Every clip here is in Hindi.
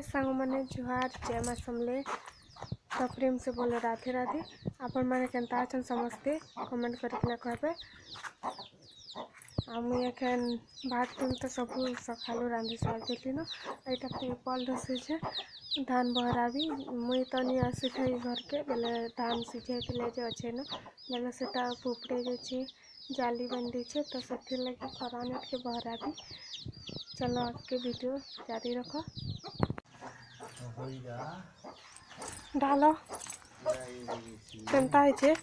सांग मैंने जुहार जय माँ समले तो प्रेम से बोले राधे राधे। आपण मैंने केनता अछन समझते कमेंट करके कहबे। मुझे एखन भात तुम तो सब सकालू रांधि सारी न यहाँ पे पल धसे धान बहराबी मुई तो नहीं आसी थी घर के बेले धान सीझे अच्छे न बेले से पुपड़े जाइए जाली बांधी छे तो से लगे खराने के बहराबी। चलो आपके वीडियो जारी रखो डालो केनता है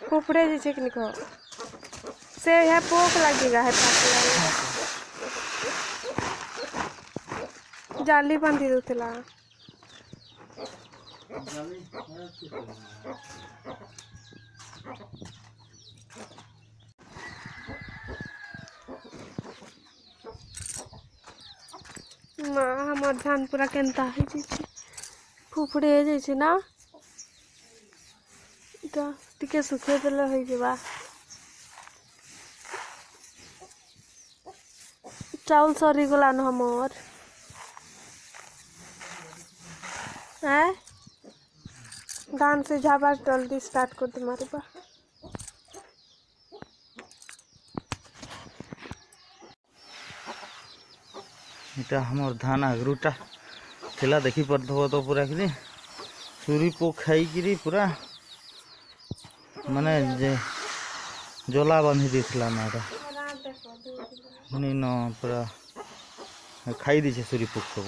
पुपड़े जे कि कह से है पोक लगेगा है जाली बांधी दूला माँ हमार धान पूरा केनता है फुफड़े जाइए ना टिके सुखे देले हो जावा चाउल सरी गला न हमर है धान से झाबा जल्दी स्टार्ट कर दे मारे बा इटा हमर धान आगरुटा थिला देखी पड़थबो तो पूरा कि सुरी पोक खाई कि पूरा माने जे जोला बांधी देथिला ना नहीं न पूरा खाई दी छे सुरी पोक सब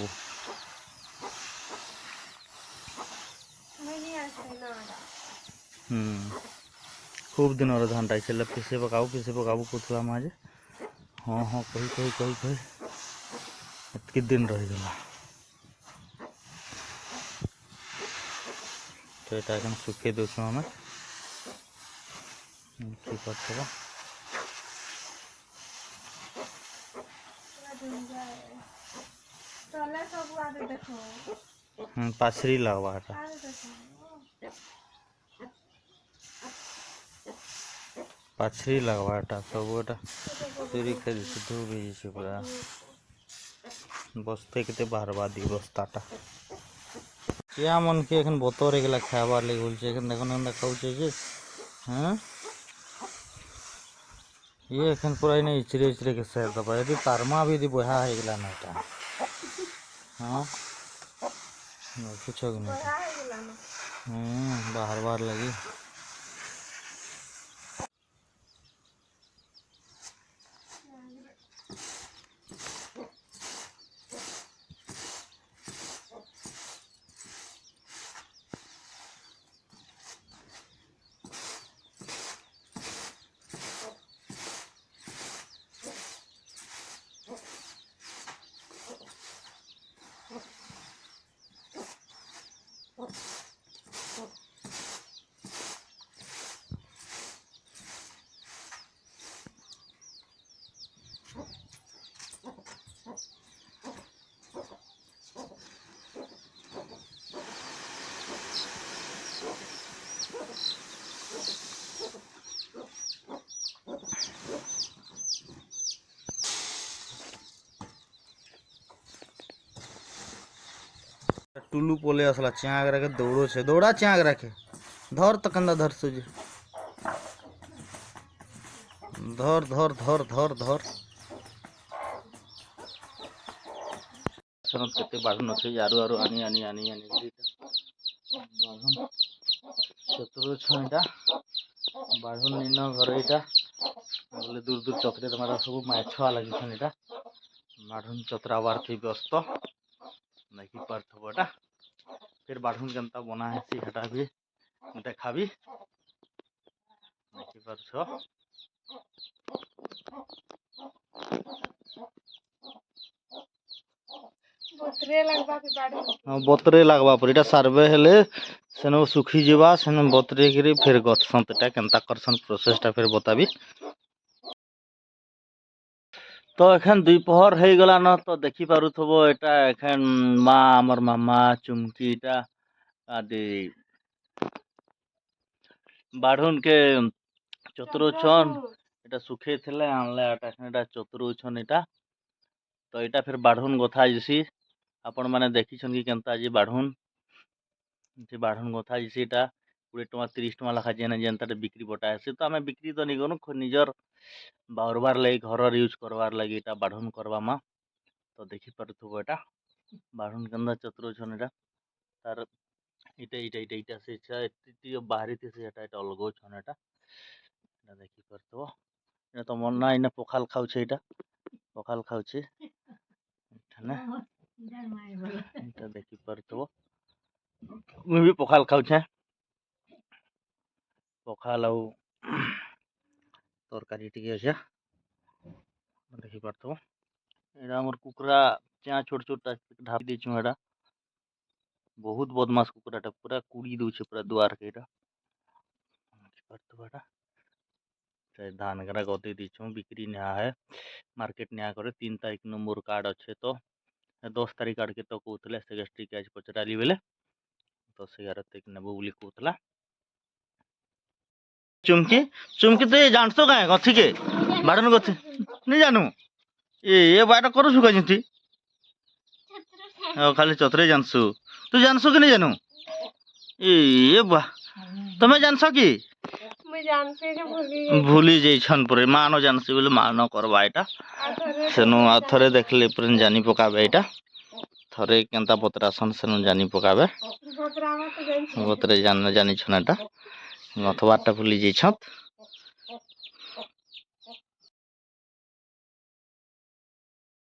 खूब दिन और धान टाइल पिसे पकाबू कुथला माजे हाँ हाँ कही कही कही कही एतक दिन रहीगला तो यहाँ सुखे दूसु आम कि करथबा पाछरी लगवा पाछरी लगवाटा सब चोरी खाई धो भी पूरा बस्ते के बाहर दी बस्ताटा क्या मन के एखन बतर गला खाबार लगे बोलছে एखन देखो ना खाऊचे जे हाँ ये एखन पूरा नहीं इचरे इचरे के सर दबा यदि तारमा भी यदि बहा हो गला ना टा हाँ कुछ नहीं बाहर बाहर लगी टुल्लू पोले असला चाँग रखे दौड़ो छे दौड़ा चाँग रखे धर तो कंदा धर सुजे धर धर धर धर धर केते बाढ़ नथे यारू आरू आनी आनी आनी आनी बाढ़ चतुर छटा बाढ़ निन घर यहाँ बोले दूर दूर चतरे तुम्हारा सब माछुआ लगी छा बाढ़ चतराबार थी व्यस्त देखी पार्थबटा फिर बाढ़ुन केनता बना है हटा भी देखा भी देखी पार्छ बतरे लगवा पर सार्वे हेले सेन सुखी जावा सेन बतरे गिरी फिर गछन तेटा केनता करसन प्रोसेसटा फिर बताबी। तो एखन दुपहर हो गला न तो देखी पारुथबो एटा एखन माँ आमर मामा चुमकीटा आदि बाढ़ुन के चतुरोछन एटा सुखे थिले आनले एटा एखन एटा चतुरोछन एटा तो एटा फिर बाढ़ुन गथा जसी आपण मैंने देखी कि केनता जे बाढ़ुन गथा सेटा 20 टଙ୍କା 30 टଙ୍କା लाखा जेने जेनता बिक्री बटा है तो आम बिक्री तो नहीं करूँ निजर बाहरबार लगी घर यूज करवार लगी इटा बाढ़ुन करवामा तो देखी पारुथबो एटा बाढ़ुन केनता चतुर छन एटा तार इटा इटा इटा इटा से इटा बाहरी थे से एटा अलग छन एटा देखी पारुथबो एटा तो मन ना इना पखाल खाउछे एटा पखाल खाउछे ना एटा देखी पारुथबो मैं भी पखाल खाउछे पखाल आउ तरकारी टिके अछि देखी पारुथबो एटा हमर कुकरा चा छोट छोट ढापी देछु एटा बहुत बदमाश कुकराटा पूरा कुड़ी दउछे पूरा दुआर के एटा देखी पारुथबो एटा धान गरा गदे दीछू बिक्री निया है मार्केट निया करे 3 तारीख नंबर कार्ड अच्छे तो 10 तारीख आड़ के तो कहते सेगेस्ट्री आज पचराली बेले तो 11 तारीख नेबो बोली कहला चुमकी चुमकी तो जानसो का गथी के बाड़न गथी नहीं जानू ये बाटा करू सुका जंती खाली चतरे जानसु तू जानसु कि नहीं जानू ये बा तुम्हें जानसो कि भूली जाइछन परे मानो जानसी बोले मानो करबा एटा सेनु आथरे देखले पर जानी पकाबे एटा थरे केनता पतरासन सेनु जानी पकाबे बतरे जानी छन एटा अथवाटा भूली जाइछत